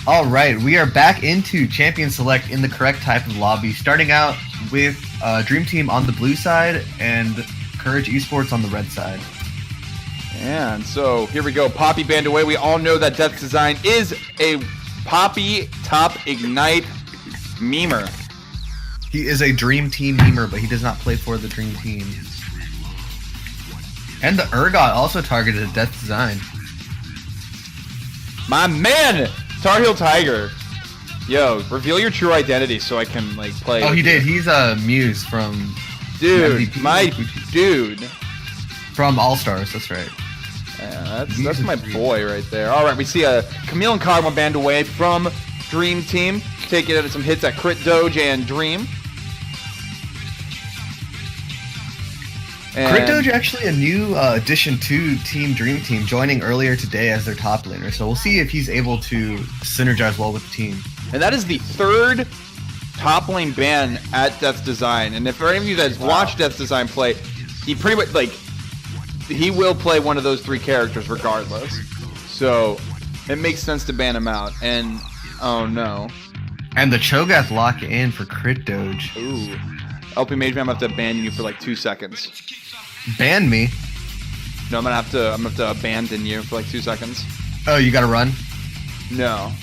All right, we are back into Champion Select in the correct type of lobby, starting out with Drêam Team on the blue side and CRG eSports on the red side. And so here we go, Poppy banned away. We all know that Death Design is a Poppy top Ignite memer. He is a Drêam Team memer, but he does not play for the Drêam Team. And the Urgot also targeted Death Design. My man! Tar Heel Tiger. Yo, reveal your true identity so I can play. Oh, he did. He's Muse from Dude, MVP. my dude. From All Stars, that's right. Yeah, that's my boy right there. All right, we see a Camille and Kaguma band away from Drêam Team, taking some hits at Crit Doge and Dream. And Crit Doge actually a new addition to Team Drêam Team, joining earlier today as their top laner. So we'll see if he's able to synergize well with the team. And that is the third top lane ban at Death's Design. And if for any of you that's watched Death's Design play, he pretty much he will play one of those three characters regardless. So it makes sense to ban him out. And oh no. And the Cho'Gath lock in for Crit Doge. Ooh. LP Mage Man, I'm gonna have to abandon you for 2 seconds. Ban me? No, I'm gonna have to abandon you for 2 seconds. Oh, you gotta run? No.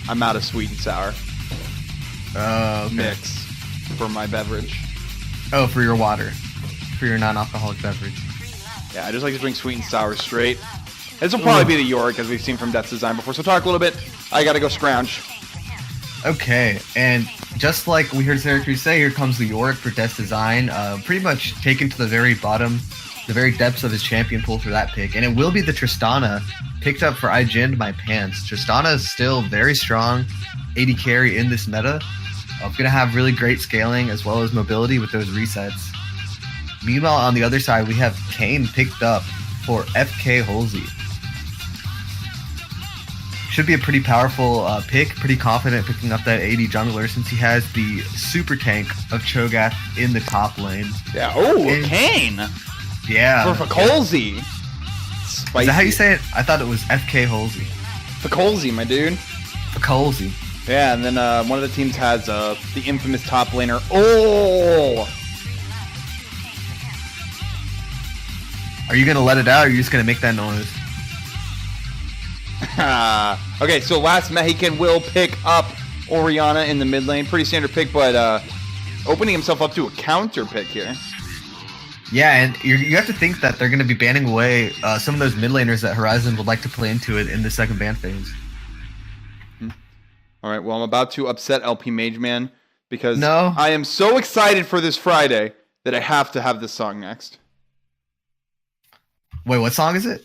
I'm out of sweet and sour. Okay. Mix for my beverage. Oh, for your water. For your non-alcoholic beverage. Yeah, I just like to drink sweet and sour straight. This will probably be the Yorick, as we've seen from Death's Design before. So talk a little bit. I gotta go scrounge. Okay, and just like we heard Syracuse say, here comes the Yorick for Death's Design. Pretty much taken to the very bottom, the very depths of his champion pool for that pick. And it will be the Tristana, picked up for I Ginned My Pants. Tristana is still very strong, 80 carry in this meta. Going to have really great scaling as well as mobility with those resets. Meanwhile, on the other side, we have Kane picked up for FK Halsey. Should be a pretty powerful pick, pretty confident picking up that 80 jungler since he has the super tank of Cho'Gath in the top lane. Yeah, Kane! Yeah. For Fakolzi. Is that how you say it? I thought it was FK Halsey. Fakolzi, my dude. Fakolzi. Yeah, and then one of the teams has the infamous top laner. Oh! Are you going to let it out, or are you just going to make that noise? Okay, so last Mexican will pick up Orianna in the mid lane. Pretty standard pick, but opening himself up to a counter pick here. Yeah, and you have to think that they're going to be banning away some of those mid laners that Horizon would like to play into it in the second ban phase. All right, well, I'm about to upset LP Mage Man because No. I am so excited for this Friday that I have to have this song next. Wait, what song is it?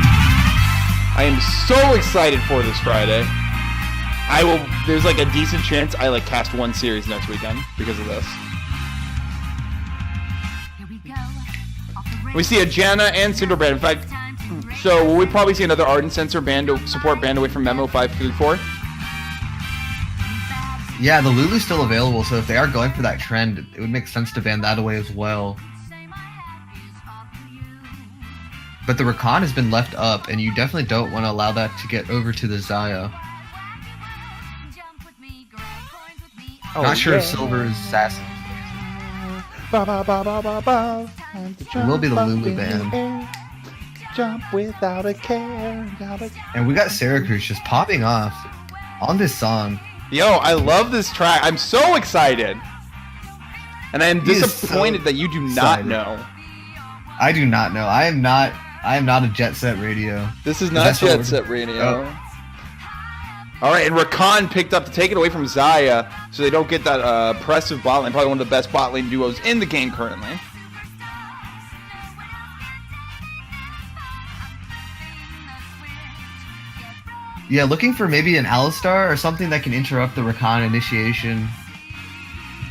I am so excited for this Friday. There's a decent chance I cast one series next weekend because of this. We see a Janna and Cinderbrand. In fact, so we'll probably see another Ardent Sensor support band away from Memo 534. Yeah, the Lulu's still available, so if they are going for that trend, it would make sense to ban that away as well. But the Rakan has been left up, and you definitely don't want to allow that to get over to the Xayah. Not sure if Silver's assassin. It will be the Lulu band. Jump without a care. And we got Syracuse just popping off on this song. Yo, I love this track. I'm so excited. And I am disappointed that you do not know. I do not know. I am not a Jet Set Radio. This is not Jet Set Radio. Oh. All right, and Rakan picked up to take it away from Xayah, so they don't get that oppressive bot lane. Probably one of the best bot lane duos in the game currently. Yeah, looking for maybe an Alistar or something that can interrupt the Rakan initiation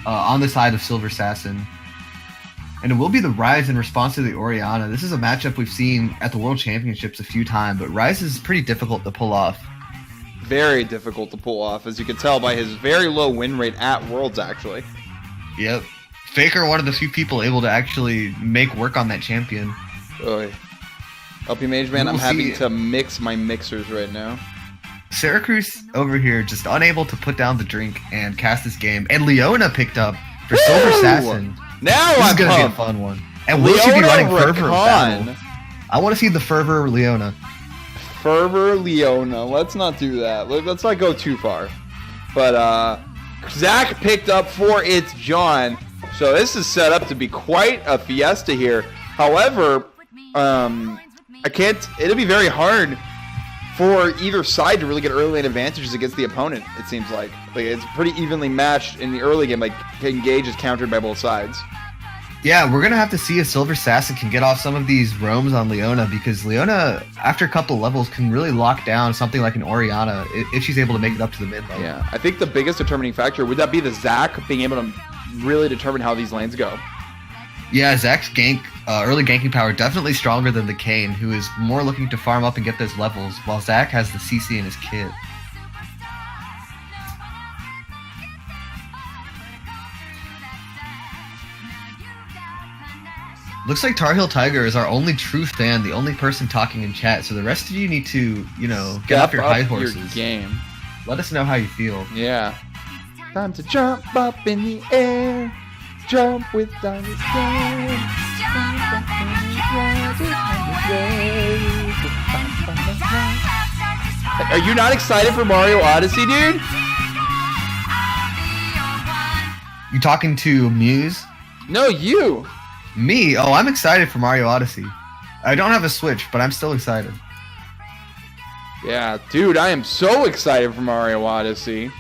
on the side of Silver Assassin. And it will be the Ryze in response to the Orianna. This is a matchup we've seen at the World Championships a few times, but Ryze is pretty difficult to pull off. Very difficult to pull off, as you can tell by his very low win rate at Worlds, actually. Yep. Faker, one of the few people able to actually make work on that champion. Oy. LP Mage Man, I'm We'll having see. to mix my mixers right now. Syracuse over here just unable to put down the drink and cast this game. And Leona picked up for Silver Assassin. Now This is I'm going to be a pumped. fun one. And will she be Leona running Fervor of Rakan. Battle? I want to see the Fervor of Leona. Fervor Leona. Let's not do that. Let's not go too far. But Zach picked up for It's John. So this is set up to be quite a fiesta here. However, it'll be very hard for either side to really get early lane advantages against the opponent, it seems like. It's pretty evenly matched in the early game. Like, Engage is countered by both sides. Yeah, we're going to have to see if Silver Assassin can get off some of these roams on Leona, because Leona, after a couple levels, can really lock down something like an Orianna if she's able to make it up to the mid level. Yeah, I think the biggest determining factor, would that be the Zac being able to really determine how these lanes go? Yeah, Zach's early ganking power definitely stronger than the Kayn, who is more looking to farm up and get those levels, while Zach has the CC in his kit. Looks like Tar Heel Tiger is our only true fan, the only person talking in chat, so the rest of you need to, get off your high horses. Your game. Let us know how you feel. Yeah. Time to jump up in the air. Jump with Diamond Are you not excited for Mario Odyssey, dude? You talking to Muse? No, you. Me? Oh, I'm excited for Mario Odyssey. I don't have a Switch, but I'm still excited. Yeah, dude, I am so excited for Mario Odyssey.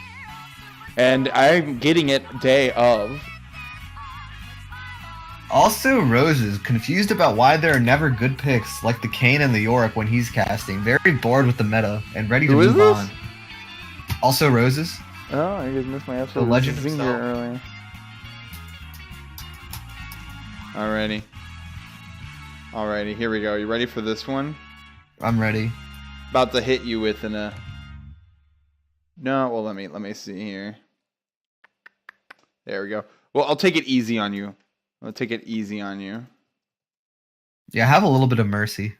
And I'm getting it day of. Also, Roses, confused about why there are never good picks like the Kayn and the Yorick when he's casting. Very bored with the meta and ready to Who is move this? on. Also, Roses. Oh, I just missed my episode. The legend Zinger himself. earlier. Alrighty, here we go. You ready for this one? I'm ready. About to hit you with No, well, let me see here. There we go. Well, I'll take it easy on you. Yeah, have a little bit of mercy.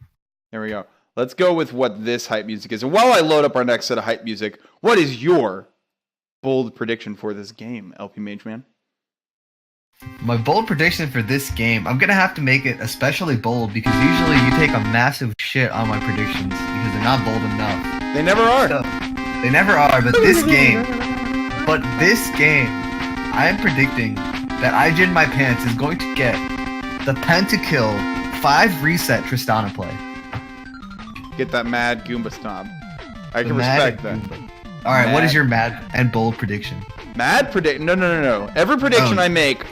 There we go. Let's go with what this hype music is. And while I load up our next set of hype music, what is your bold prediction for this game, LP Mage Man? My bold prediction for this game, I'm going to have to make it especially bold because usually you take a massive shit on my predictions because they're not bold enough. They never are. So, they never are, but this game, I am predicting that IGN My Pants is going to get the pentakill 5 reset Tristana play. Get that mad Goomba stomp. I The can mad respect that. Goomba. All right, what is your mad and bold prediction? Mad predict? No. Every prediction Oh. I make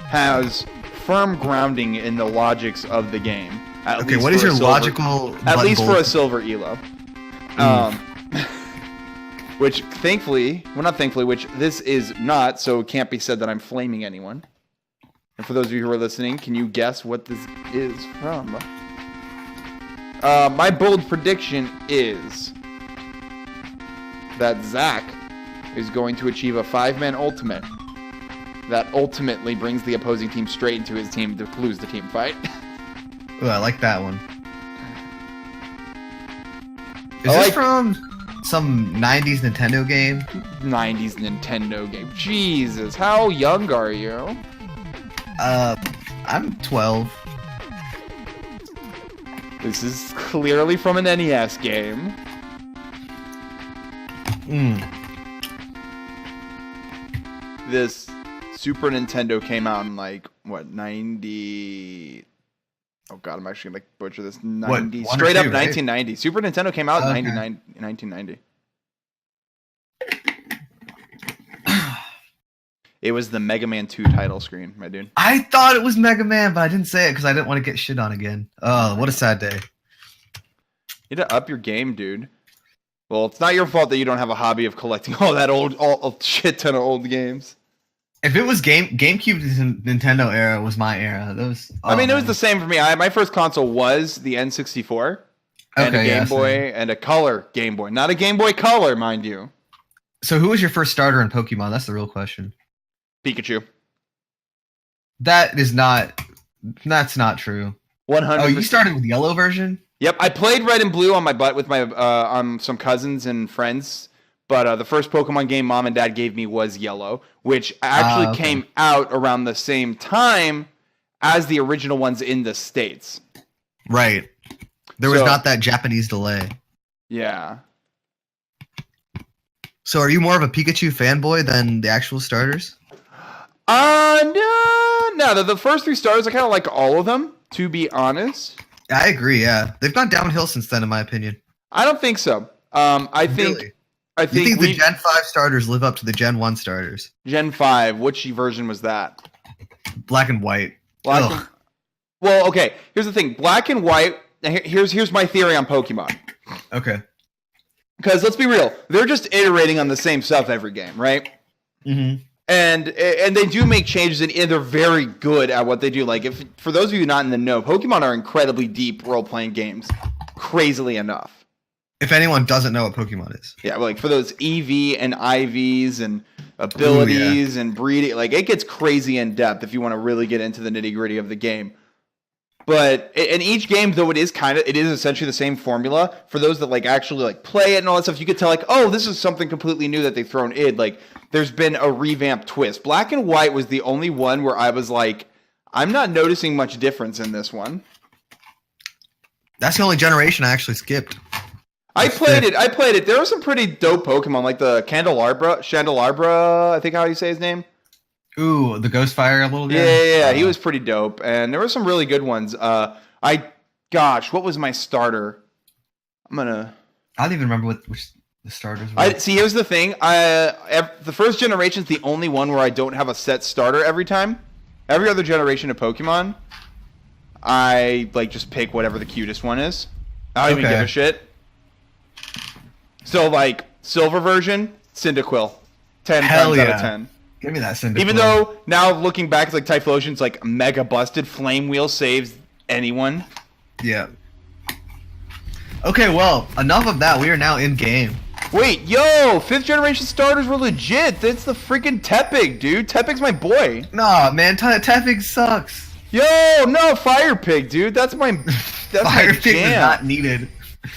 has firm grounding in the logics of the game. Okay, what is your logical? At but least for a bold- silver elo. Which thankfully, well not thankfully, which this is not, so it can't be said that I'm flaming anyone. And for those of you who are listening, can you guess what this is from? My bold prediction is that Zach is going to achieve a 5-man ultimate that ultimately brings the opposing team straight into his team to lose the team fight. Ooh, I like that one. Is I this like- from some 90s Nintendo game? 90s Nintendo game. Jesus, how young are you? I'm 12. This is clearly from an NES game. This Super Nintendo came out in like, what, 90... Oh god, I'm actually gonna butcher this. 90, What, one or straight up two, right? 1990. Super Nintendo came out in Okay. 1990. It was the Mega Man 2 title screen, my dude. I thought it was Mega Man, but I didn't say it because I didn't want to get shit on again. Oh, what a sad day. You need to up your game, dude. Well, it's not your fault that you don't have a hobby of collecting all that a shit ton of old games. If it was GameCube and Nintendo era was my era. Those. I mean, it was the same for me. My first console was the N64 and a Game Boy and a color Game Boy. Not a Game Boy Color, mind you. So who was your first starter in Pokemon? That's the real question. Pikachu. That's not true. 100%. Oh, you started with yellow version? Yep, I played Red and Blue on my butt with my on some cousins and friends, but the first Pokemon game Mom and Dad gave me was Yellow, which actually came out around the same time as the original ones in the States. Right. There was not that Japanese delay. Yeah. So are you more of a Pikachu fanboy than the actual starters? No. The first 3 starters, I kind of like all of them, to be honest. I agree, yeah. They've gone downhill since then, in my opinion. I don't think so. I think the Gen 5 starters live up to the Gen 1 starters? Gen 5, which version was that? Black and White. Well, okay, here's the thing. Black and White, here's my theory on Pokemon. Okay. Because let's be real, they're just iterating on the same stuff every game, right? Mm-hmm. And they do make changes, and they're very good at what they do. Like, for those of you not in the know, Pokemon are incredibly deep role-playing games, crazily enough. If anyone doesn't know what Pokemon is. Yeah, like for those EV and IVs and abilities and breeding, like it gets crazy in depth if you want to really get into the nitty-gritty of the game. But in each game, though, it is essentially the same formula. For those that like actually like play it and all that stuff, you could tell like, oh, this is something completely new that they've thrown in. Like, there's been a revamped twist. Black and White was the only one where I was like, I'm not noticing much difference in this one. That's the only generation I actually skipped. I played it. There were some pretty dope Pokemon, like the Chandelabra, I think how you say his name. Ooh, the Ghostfire little guy? Yeah, he was pretty dope. And there were some really good ones. What was my starter? I don't even remember which the starters were. See, here's the thing. The first generation is the only one where I don't have a set starter every time. Every other generation of Pokemon, I like just pick whatever the cutest one is. I don't even give a shit. So, like, Silver version, Cyndaquil. 10 times out of 10. Give me that Cyndaquil. Even though, now looking back, it's like Typhlosion's like mega busted. Flame Wheel saves anyone. Yeah. Okay, well, enough of that. We are now in game. Wait, yo! 5th generation starters were legit. That's the freaking Tepig, dude. Tepig's my boy. Nah, man. Tepig sucks. Yo, no, Fire Pig, dude. That's my Fire Pig was not needed.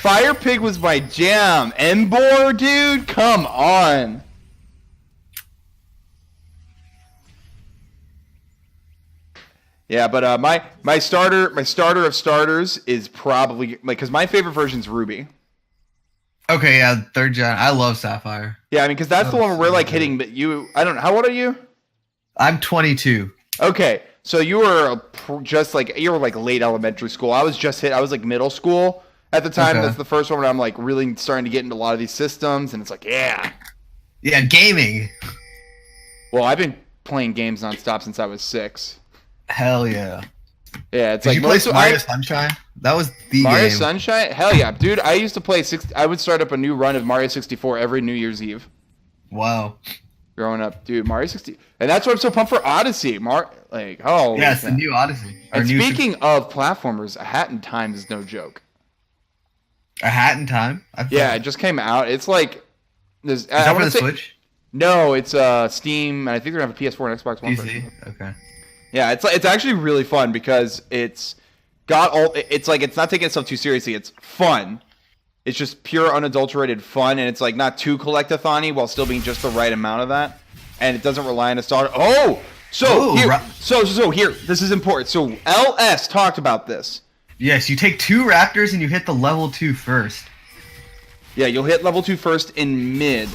Fire Pig was my jam. Emboar, dude? Come on. Yeah, but my starter of starters is probably like, because my favorite version's Ruby. Okay, yeah, 3rd gen. I love Sapphire. Yeah, I mean, because that's the one where we're like hitting. But I don't know. How old are you? I'm 22. Okay, so you were you were like late elementary school. I was like middle school at the time. Okay. That's the first one where I'm like really starting to get into a lot of these systems, and it's like, yeah, gaming. Well, I've been playing games nonstop since I was 6. Hell yeah. Yeah, it's Did you play Mario Sunshine? That was the Mario game. Sunshine? Hell yeah. Dude, I used to play I would start up a new run of Mario 64 every New Year's Eve. Wow. Growing up, dude, Mario 60. And that's why I'm so pumped for Odyssey. Yeah, it's the new Odyssey. And speaking of platformers, A Hat in Time is no joke. A Hat in Time? Yeah, it just came out. It's like Is that for the Switch? No, it's Steam, and I think they're gonna have a PS4 and Xbox One. PC? Okay. Yeah, it's actually really fun because it's not taking itself too seriously. It's fun. It's just pure unadulterated fun, and it's like not too collectathon-y while still being just the right amount of that. And it doesn't rely on a starter. So here, this is important. So LS talked about this. Yes, you take 2 Raptors and you hit the level 2 first. Yeah, you'll hit level 2 first in mid.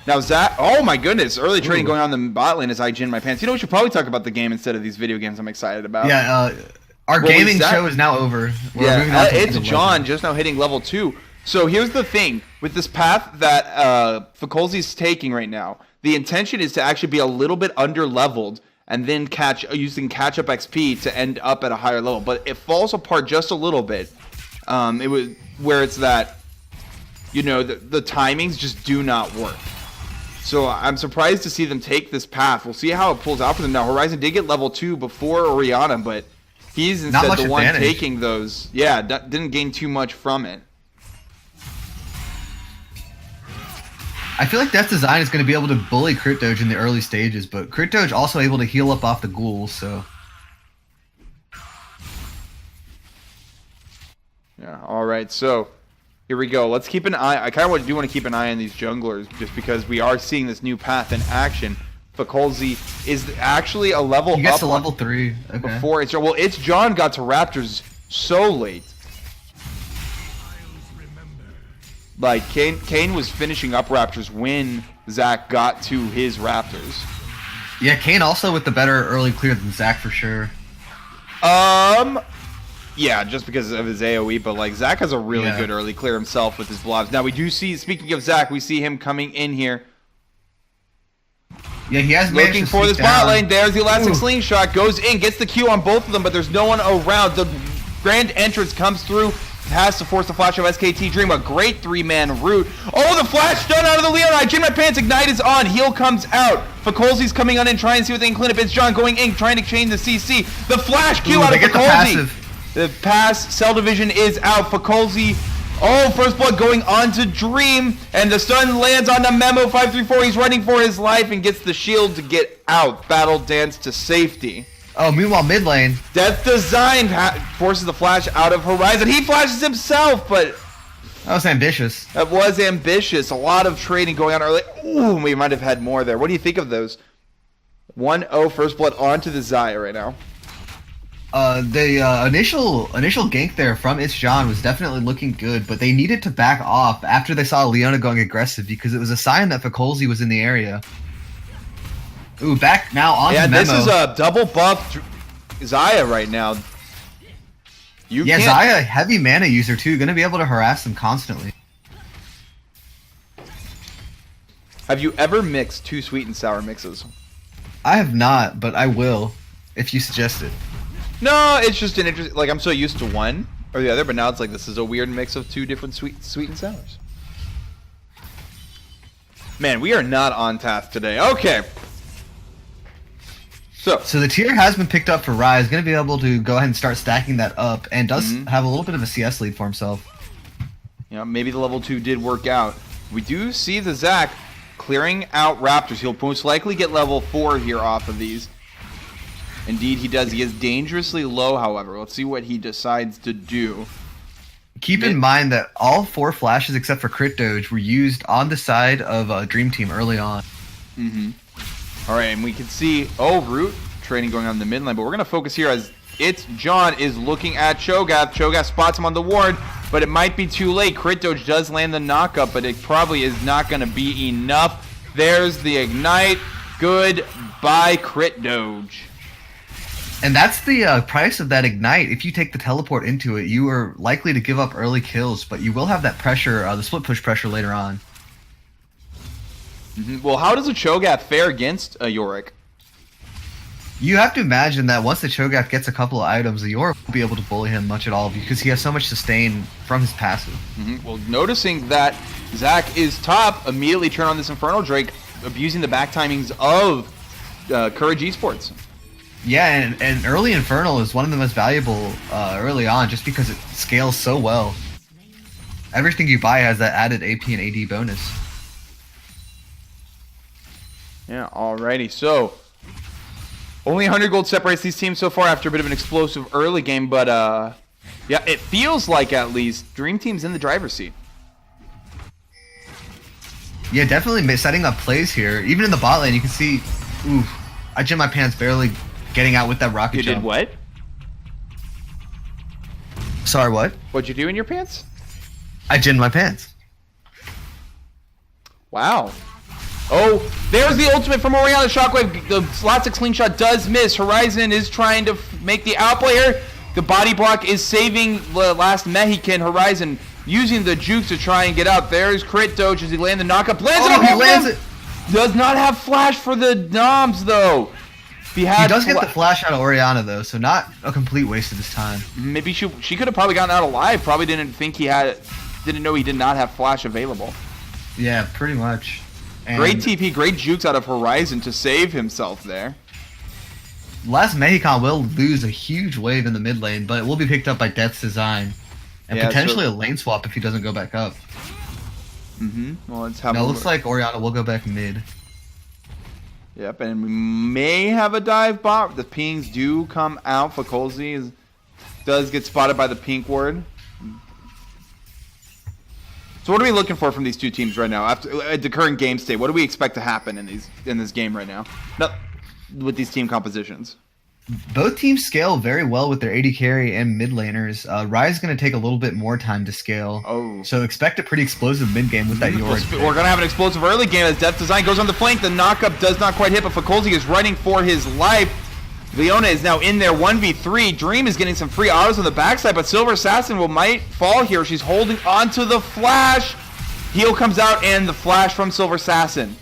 Now, oh my goodness, early trading going on in the bot lane as I gin my pants. You know, we should probably talk about the game instead of these video games I'm excited about. Yeah, our gaming show is now over. It's John just now hitting level 2. So here's the thing. With this path that Fikolzi's taking right now, the intention is to actually be a little bit under-leveled and then using catch-up XP to end up at a higher level. But it falls apart just a little bit. Where it's that, the timings just do not work. So I'm surprised to see them take this path. We'll see how it pulls out for them. Now, Horizon did get level 2 before Oriana, but he's instead the one taking those. Yeah, didn't gain too much from it. I feel like Death Design is going to be able to bully Crit Doge in the early stages, but Crit Doge also able to heal up off the ghouls, so... Yeah, alright. right, so here we go. Let's keep an eye. I kind of do want to keep an eye on these junglers just because we are seeing this new path in action. Fakolzi is actually a level He gets up to level 3. Okay. before it's John got to Raptors so late. Like Kane was finishing up Raptors when Zach got to his Raptors. Yeah, Kane also with the better early clear than Zach for sure. Yeah, just because of his AoE, but like Zach has a really good early clear himself with his blobs. Now we do see, speaking of Zach, we see him coming in here. Yeah, he has looking for this bot lane. There's the elastic slingshot, goes in, gets the Q on both of them, but there's no one around. The grand entrance comes through. Has to force the flash of SKT Dream, a great 3-man route. Oh, the flash done out of the Leon. I Jin my pants, ignite is on. Heal comes out. Fakolzi's coming on in, trying to see what they can clean up. It's John going in, trying to chain the CC. The flash Q out of Fakolzi. The pass, Cell Division is out. Fakolzi, first blood going on to Dream, and the stun lands on the Memo 534. He's running for his life and gets the shield to get out. Battle dance to safety. Oh, meanwhile, mid lane. Death Design forces the flash out of Horizon. He flashes himself, but that was ambitious. That was ambitious. A lot of trading going on early. Ooh, we might have had more there. What do you think of those? 1-0 first blood onto the Xayah right now. The initial gank there from It's John was definitely looking good, but they needed to back off after they saw Leona going aggressive because it was a sign that Fakolzi was in the area. Ooh, back now on Memo. This is a double buff Xayah right now. Xayah, heavy mana user too, gonna be able to harass them constantly. Have you ever mixed 2 sweet and sour mixes? I have not, but I will, if you suggest it. No, it's just an interesting. Like I'm so used to one or the other, but now it's like this is a weird mix of 2 different sweet and sours. Man, we are not on task today. Okay. So the tier has been picked up for Rise. Going to be able to go ahead and start stacking that up, and does have a little bit of a CS lead for himself. Yeah, maybe the level 2 did work out. We do see the Zach clearing out Raptors. He'll most likely get level 4 here off of these. Indeed, he does. He is dangerously low, however. Let's see what he decides to do. Keep in mind that all 4 flashes except for Crit Doge were used on the side of Drêam Team early on. All right, and we can see, root trading going on in the mid lane, but we're going to focus here as It's John is looking at Cho'Gath. Cho'Gath spots him on the ward, but it might be too late. Crit Doge does land the knockup, but it probably is not going to be enough. There's the ignite. Goodbye, Crit Doge. And that's the price of that ignite. If you take the teleport into it, you are likely to give up early kills, but you will have that pressure, the split push pressure later on. Well, how does a Cho'Gath fare against a Yorick? You have to imagine that once the Cho'Gath gets a couple of items, the Yorick won't be able to bully him much at all because he has so much sustain from his passive. Well, noticing that Zach is top, immediately turn on this Infernal Drake, abusing the back timings of Courage eSports. Yeah, and early Infernal is one of the most valuable early on just because it scales so well. Everything you buy has that added AP and AD bonus. Yeah, alrighty. So, only 100 gold separates these teams so far after a bit of an explosive early game, but yeah, it feels like at least Drêam Team's in the driver's seat. Yeah, definitely setting up plays here. Even in the bot lane, you can see, I Jin my pants barely getting out with that rocket jump. You did what? Sorry, what? What'd you do in your pants? I Jin my pants. Wow. Oh, there's the ultimate from Oriana. Shockwave. The Slotstic Slingshot does miss. Horizon is trying to make the outplay here. The body block is saving the last Mexican. Horizon using the juke to try and get out. There's Crit Doge as he lands the knockup. Lands it. Does not have flash for the noms though. He does get the flash out of Oriana though, so not a complete waste of his time. Maybe she could have probably gotten out alive. Probably didn't know he did not have flash available. Yeah, pretty much. And great TP, great jukes out of Horizon to save himself there. Last Mexican will lose a huge wave in the mid lane, but it will be picked up by Death's Design. And potentially a lane swap if he doesn't go back up. Well, let's have it looks like Oriana will go back mid. Yep, and we may have a dive bot. The pings do come out. Fakolzi does get spotted by the pink ward. So what are we looking for from these two teams right now? After at the current game state, what do we expect to happen in this game right now? No, with these team compositions. Both teams scale very well with their AD carry and mid laners. Rise is going to take a little bit more time to scale. So expect a pretty explosive mid game with that Yorick. We're going to have an explosive early game as Death Design goes on the flank. The knockup does not quite hit, but Fakolzi is running for his life. Leona is now in there 1v3. Dream is getting some free autos on the backside, but Silver Assassin might fall here. She's holding onto the flash. Heal comes out and the flash from Silver Assassin.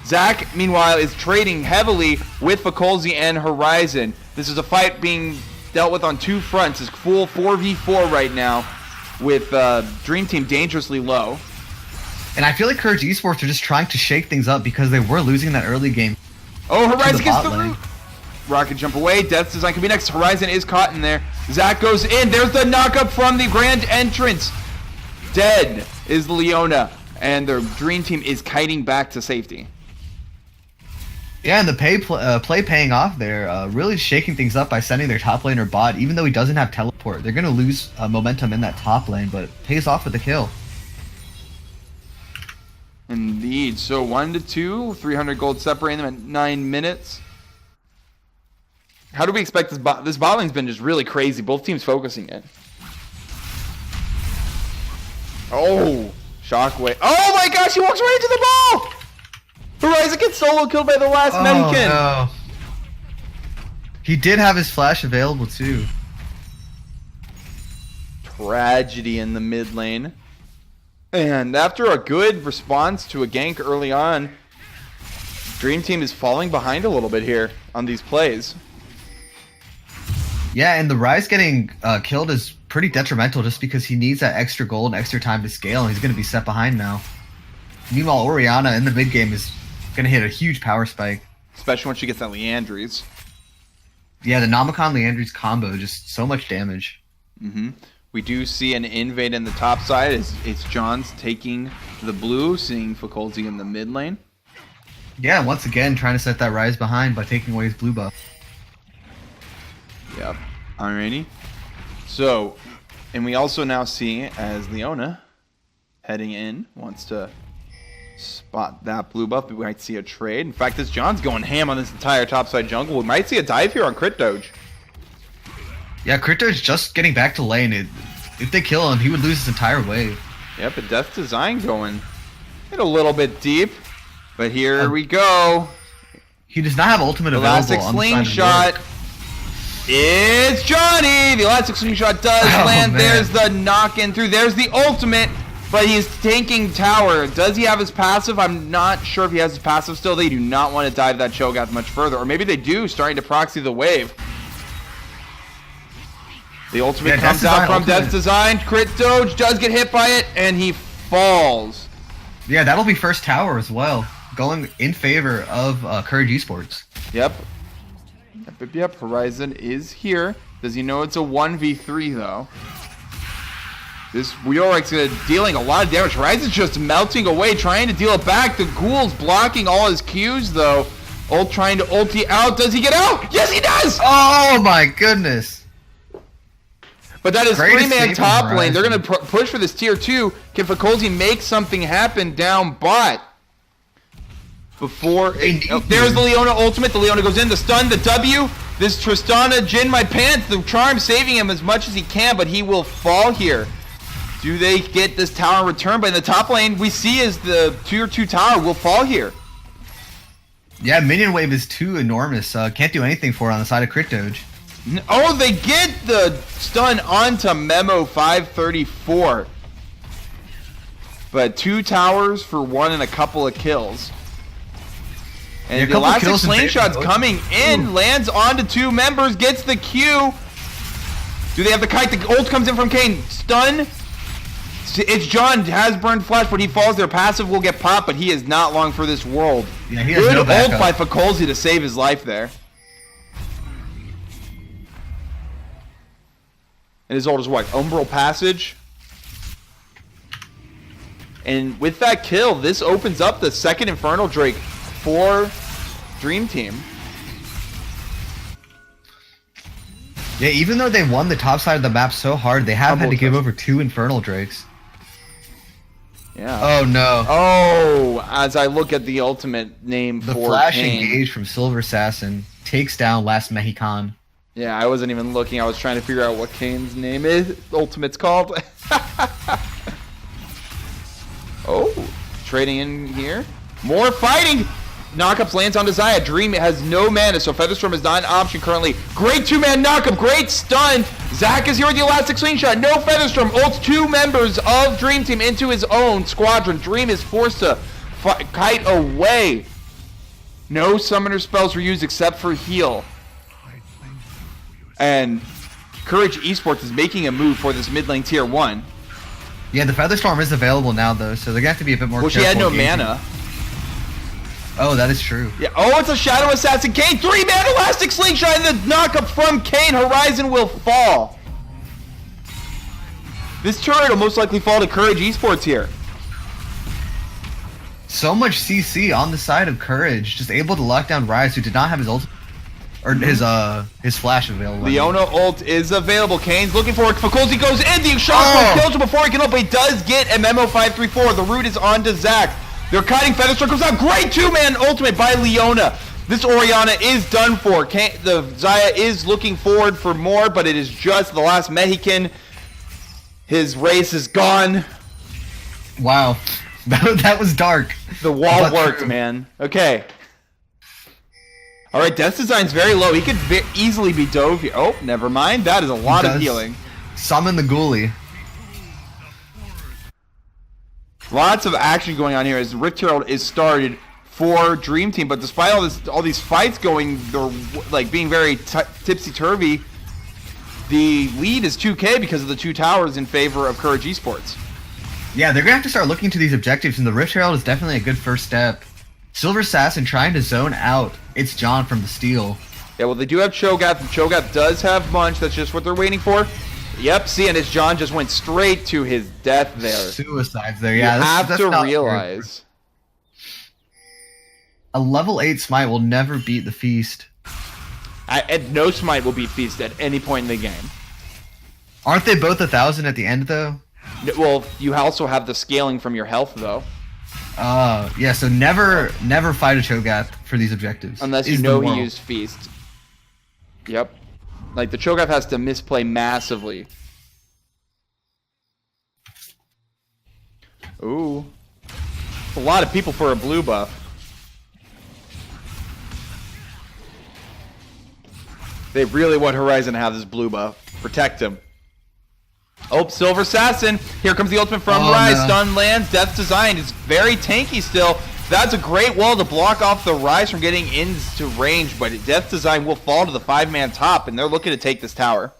Zach, meanwhile, is trading heavily with Fakolzi and Horizon. This is a fight being dealt with on two fronts. It's full 4v4 right now with Dream Team dangerously low. And I feel like CRG eSports are just trying to shake things up because they were losing that early game. Oh, Horizon gets the root. Rocket jump away. Death Design can be next. Horizon is caught in there. Zach goes in. There's the knockup from the grand entrance. Dead is Leona. And their Dream Team is kiting back to safety. Yeah, and the play paying off there, really shaking things up by sending their top laner bot. Even though he doesn't have teleport, they're going to lose momentum in that top lane, but it pays off with the kill. Indeed. So 1-2, 300 gold separating them at 9 minutes. How do we expect this bot? This bot lane's been just really crazy. Both teams focusing it. Oh, Shockwave. Oh my gosh, he walks right into the ball! Horizon gets solo killed by the last Medican. No. He did have his flash available too. Tragedy in the mid lane. And after a good response to a gank early on, Dream Team is falling behind a little bit here on these plays. Yeah, and the Rise getting killed is pretty detrimental just because he needs that extra gold and extra time to scale, and he's going to be set behind now. Meanwhile, Orianna in the mid game is going to hit a huge power spike. Especially when she gets that Leandries. Yeah, the Namicon Leandries combo, just so much damage. We do see an invade in the top side. It's John's taking the blue, seeing Fakolzi in the mid lane. Yeah, once again, trying to set that Rise behind by taking away his blue buff. Yep. Alrighty. So, and we also now see as Leona heading in, wants to spot that blue buff. We might see a trade. In fact, this John's going ham on this entire topside jungle. We might see a dive here on Crit Doge. Yeah, Crit Doge just getting back to lane. If they kill him, he would lose his entire wave. Yep, a Death Design going in a little bit deep. But here we go. He does not have ultimate available. Elastic slingshot. It's Johnny! The elastic slingshot does land. Man. There's the knock in through. There's the ultimate, but he's tanking tower. Does he have his passive? I'm not sure if he has his passive still. They do not want to dive that Cho'Gath much further. Or maybe they do, starting to proxy the wave. The ultimate comes out from Death Design. Crit Doge does get hit by it, and he falls. Yeah, that'll be first tower as well. Going in favor of CRG eSports. Yep. Yep, Horizon is here. Does he know it's a 1v3 though? This Yorick's dealing a lot of damage. Horizon's just melting away, trying to deal it back. The Ghoul's blocking all his Qs though. Ult trying to ulti out. Does he get out? Yes, he does! Oh my goodness. But that is three-man top lane. They're going to push for this tier 2. Can Fakolzi make something happen down bot? Before there's the Leona ultimate. The Leona goes in, the stun, the W. This Tristana, Jin my pants, the charm saving him as much as he can, but he will fall here. Do they get this tower returned? But in the top lane, we see is the tier 2 tower will fall here. Yeah, minion wave is too enormous. Can't do anything for it on the side of Crit Doge. Oh, they get the stun onto Memo 534. But 2 towers for 1 and a couple of kills. And the elastic slingshot's coming in, lands onto 2 members, gets the Q. Do they have the kite? The ult comes in from Kane. Stun. It's John, has burned flash, but he falls. Their passive will get popped, but he is not long for this world. Yeah, he has no backup. Ult by Fakolzi to save his life there. And his ult is what? Umbral Passage. And with that kill, this opens up the second Infernal Drake for Dream Team. Yeah, even though they won the top side of the map so hard, they have had to give over 2 Infernal Drakes. Yeah. Oh no. Oh, as I look at the ultimate name The for flash Kane. engage from Silver Assassin takes down Last Mexican. Yeah, I wasn't even looking. I was trying to figure out what Kane's name is. Ultimate's called. Oh, trading in here. More fighting. Knockups lands on Desire. Dream has no mana, so Featherstorm is not an option currently. Great two-man knockup. Great stun. Zach is here with the elastic slingshot. No Featherstorm. Ults 2 members of Dream Team into his own squadron. Dream is forced to kite away. No summoner spells were used except for heal. And Courage Esports is making a move for this mid lane tier 1. Yeah, the Featherstorm is available now though, so they're gonna have to be a bit more careful. Well, she had no engaging. mana. Oh, that is true. Yeah. Oh, it's a Shadow Assassin. Kane, 3-man elastic slingshot, and the knockup from Kane. Horizon will fall. This turret will most likely fall to Courage Esports here. So much CC on the side of Courage, just able to lock down Rise, who did not have his ult or his flash available. Leona ult is available. Kane's looking for it. Fakulti goes in. The shot kills him before he can ult, but he does get a Memo 534. The root is on to Zach. They're kiting. Featherstorm comes out. Great two-man ultimate by Leona. This Orianna is done for. The Zaya is looking forward for more, but it is just the last Mexican. His race is gone. Wow. That was dark. The wall But worked, true. man. Okay. All right, Death Design's very low. He could easily be dove here. Oh, never mind. That is a lot of healing. Summon the ghoulie. Lots of action going on here as Rift Herald is started for Dream Team, but despite all these fights going, they're like being very tipsy-turvy. The lead is 2K because of the 2 towers in favor of Courage Esports. Yeah, they're gonna have to start looking to these objectives, and the Rift Herald is definitely a good first step. Silver Assassin trying to zone out. It's John from the Steel. Yeah, well, they do have Cho'Gath. Cho'Gath does have Munch. That's just what they're waiting for. Yep, see, and it's John just went straight to his death there. Suicides there, yeah. You have that's to not realize. A level 8 smite will never beat the Feast. No smite will beat Feast at any point in the game. Aren't they both 1,000 at the end, though? Well, you also have the scaling from your health, though. Yeah, so never fight a Cho'Gath for these objectives. Unless you know he used Feast. Yep. Like, the Cho'Gath has to misplay massively. Ooh. A lot of people for a blue buff. They really want Horizon to have this blue buff. Protect him. Oh, Silver Assassin. Here comes the ultimate from Rise. No. Stun lands. Death Design is very tanky still. That's a great wall to block off the Rise from getting into range, but Death Design will fall to the 5-man top, and they're looking to take this tower.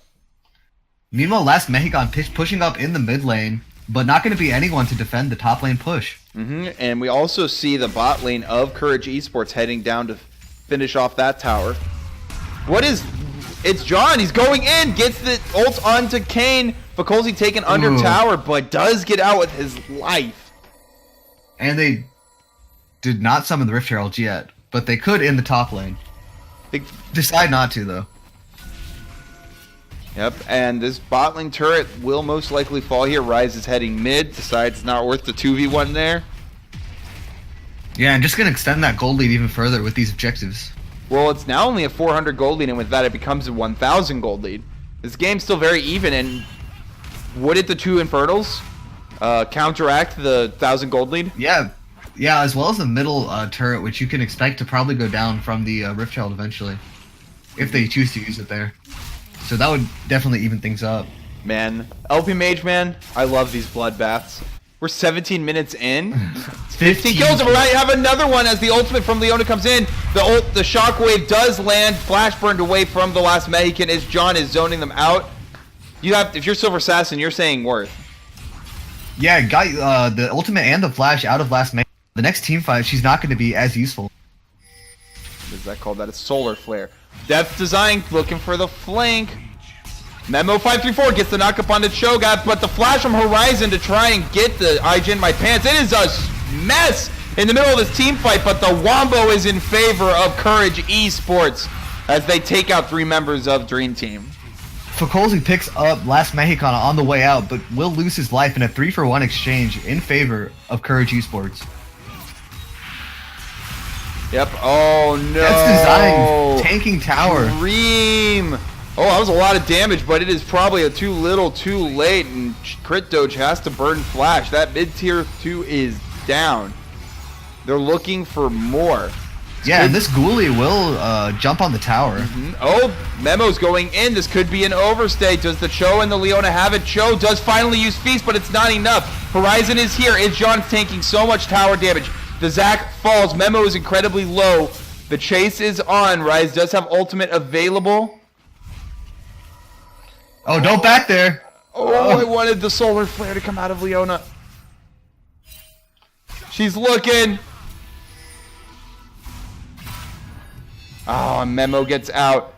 Meanwhile, Last Mexican pushing up in the mid lane, but not going to be anyone to defend the top lane push. And we also see the bot lane of Courage Esports heading down to finish off that tower. It's John. He's going in. Gets the ult onto Kane. Fakulti taken under tower, but does get out with his life. And they did not summon the Rift Herald yet, but they could in the top lane. They decide not to, though. Yep, and this bot lane turret will most likely fall here. Rise is heading mid. Decides it's not worth the 2v1 there. Yeah, and just going to extend that gold lead even further with these objectives. Well, it's now only a 400 gold lead, and with that it becomes a 1,000 gold lead. This game's still very even, and wouldn't the 2 Infernals counteract the 1,000 gold lead? Yeah, as well as the middle turret, which you can expect to probably go down from the Rift Herald eventually, if they choose to use it there. So that would definitely even things up. Man, LP Mage, man, I love these bloodbaths. We're 17 minutes in. 15 kills, and we're going to have another one as the ultimate from Leona comes in. The shockwave does land. Flash burned away from the last Mexican as John is zoning them out. If you're Silver Assassin, you're saying worth. Yeah, got the ultimate and the flash out of last Mexican. The next team fight, she's not going to be as useful. What is that called? That is Solar Flare. Death Design looking for the flank. Memo 534 gets the knockup on the Cho'Gath, but the flash from Horizon to try and get the IG in my pants. It is a mess in the middle of this team fight, but the Wombo is in favor of Courage Esports as they take out 3 members of Dream Team. Fakolzi picks up Last Mexicana on the way out, but will lose his life in a 3-for-1 exchange in favor of Courage eSports. Yep. Oh no. That's Design tanking tower. Dream. Oh, that was a lot of damage, but it is probably a too little, too late, and Crit Doge has to burn Flash. That mid tier 2 is down. They're looking for more. Yeah, and this Ghoulie will jump on the tower. Oh, Memo's going in. This could be an overstay. Does the Cho and the Leona have it? Cho does finally use Feast, but it's not enough. Horizon is here. John tanking so much tower damage. The Zac falls. Memo is incredibly low. The chase is on. Rise does have ultimate available. Oh, don't back there. Oh, I wanted the solar flare to come out of Leona. She's looking. Oh, Memo gets out.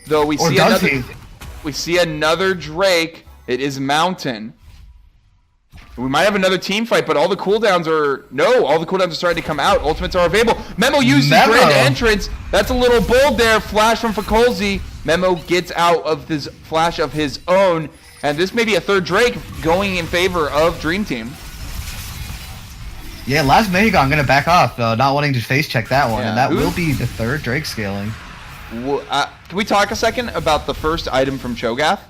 Though we see another Drake. It is Mountain. We might have another team fight, but all the cooldowns are starting to come out. Ultimates are available. Memo uses Grand Entrance. That's a little bold there. Flash from Fakolzi. Memo gets out of this flash of his own. And this may be a third Drake going in favor of Dream Team. Yeah, Last Mexican going to back off, not wanting to face check that one. And that will be the third Drake scaling. Can we talk a second about the first item from Cho'Gath?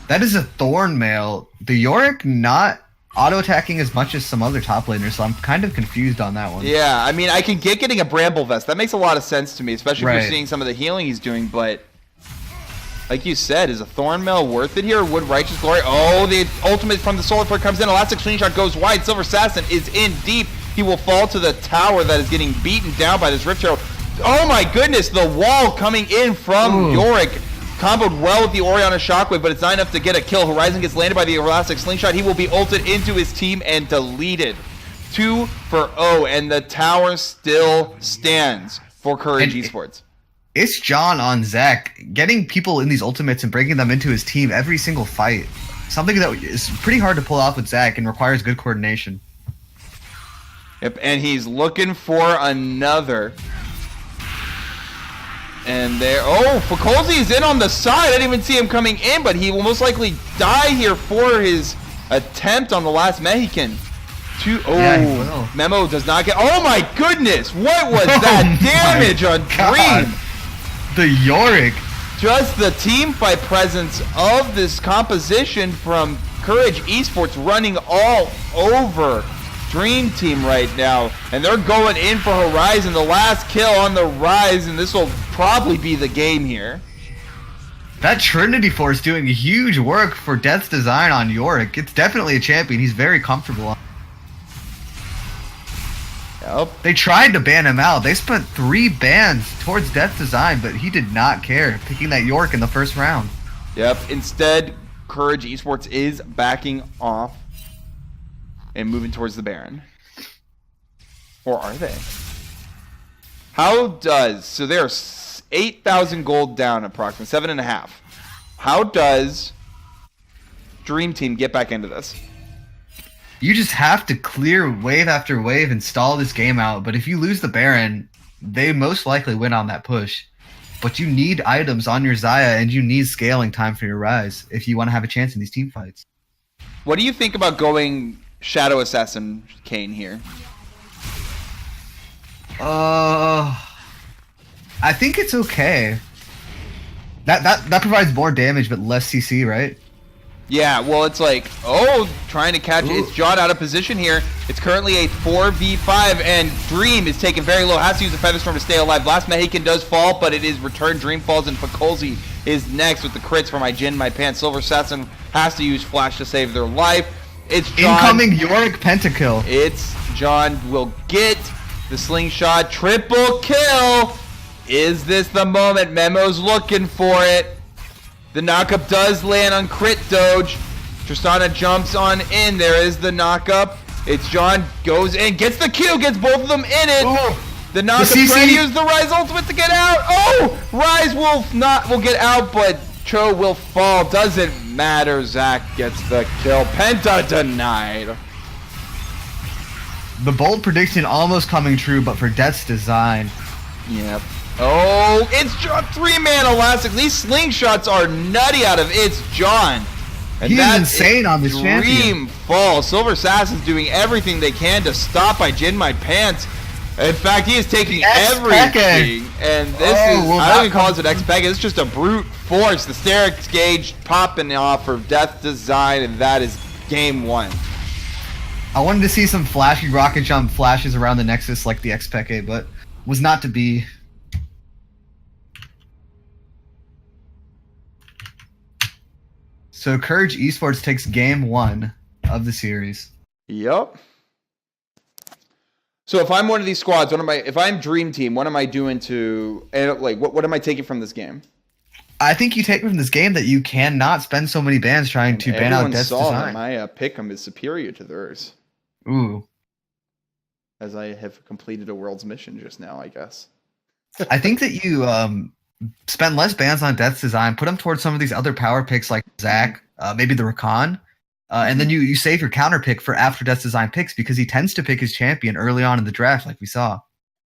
That is a Thorn Mail. The Yorick not auto-attacking as much as some other top laners, so I'm kind of confused on that one. Yeah, I mean, I can get getting a Bramble Vest. That makes a lot of sense to me, especially if you're seeing some of the healing he's doing, but like you said, is a Thorn Mail worth it here? Or would Righteous Glory? Oh, the ultimate from the Solar Flare comes in. Elastic Slingshot goes wide. Silver Assassin is in deep. He will fall to the tower that is getting beaten down by this Rift Herald. Oh my goodness, the wall coming in from Yorick. Comboed well with the Orianna Shockwave, but it's not enough to get a kill. Horizon gets landed by the Elastic Slingshot. He will be ulted into his team and deleted. 2-0, and the tower still stands for Courage eSports. It's John on Zac, getting people in these ultimates and bringing them into his team every single fight. Something that is pretty hard to pull off with Zac and requires good coordination. Yep, and he's looking for another. And there, Fakolzi is in on the side. I didn't even see him coming in, but he will most likely die here for his attempt on the last Mexican. Memo does not get. Oh my goodness! What was that damage on Dream? The Yorick. Just the team fight presence of this composition from Courage eSports running all over Dream Team right now, and they're going in for Horizon. The last kill on the Rise, and this will probably be the game here. That Trinity Force doing huge work for Death's Design on Yorick. It's definitely a champion. He's very comfortable on. Yep. They tried to ban him out. They spent 3 bans towards Death's Design, but he did not care, picking that Yorick in the first round. Yep. Instead, Courage eSports is backing off and moving towards the Baron. Or are they? So they're 8,000 gold down approximately, 7.5. How does Dream Team get back into this? You just have to clear wave after wave and stall this game out, but if you lose the Baron, they most likely win on that push. But you need items on your Xayah, and you need scaling time for your Rise if you want to have a chance in these team fights. What do you think about going Shadow Assassin Kayn here? I think it's okay. That provides more damage but less CC, right? Yeah, well, it's like, trying to catch it. It's John out of position here. It's currently a 4v5, and Dream is taken very low. Has to use a Featherstorm to stay alive. Last Mexican does fall, but it is returned. Dream falls, and Fakolzi is next with the crits for My Jin, My Pants. Silver Assassin has to use Flash to save their life. It's John. Incoming Yorick pentakill. It's John will get the slingshot. Triple kill. Is this the moment? Memo's looking for it. The knockup does land on Crit Doge. Tristana jumps on in. There is the knockup. It's John goes in, gets the Q, gets both of them in it. The knockup trying to use the Rise ultimate to get out. Rise will get out, but Cho will fall. Doesn't matter. Zac gets the kill. Penta denied. The bold prediction almost coming true, but for Death's Design, Yep. Oh, it's John, 3-man Elastic. These slingshots are nutty out of It's John. And He's that insane on this champion. Dream fall. Silver Assassin's doing everything they can to stop I Jin My Pants. In fact, he is taking everything. And this is, I don't even call it an X-Peg. It's just a brute force. The Sterix gauge popping off for Death Design, and that is game 1. I wanted to see some flashy rocket jump flashes around the Nexus like the X-Peke, but was not to be. So Courage Esports takes game 1 of the series. Yep. So if I'm one of these squads, if I'm Drêam Team, what am I doing to, like, what am I taking from this game? I think you take from this game that you cannot spend so many bans trying to ban out Death's Design. My pick'em is superior to theirs. Ooh. As I have completed a world's mission just now, I guess. I think that you spend less bans on Death's Design, put them towards some of these other power picks like Zach, maybe the Rakan, and then you save your counter pick for after Death's Design picks because he tends to pick his champion early on in the draft like we saw.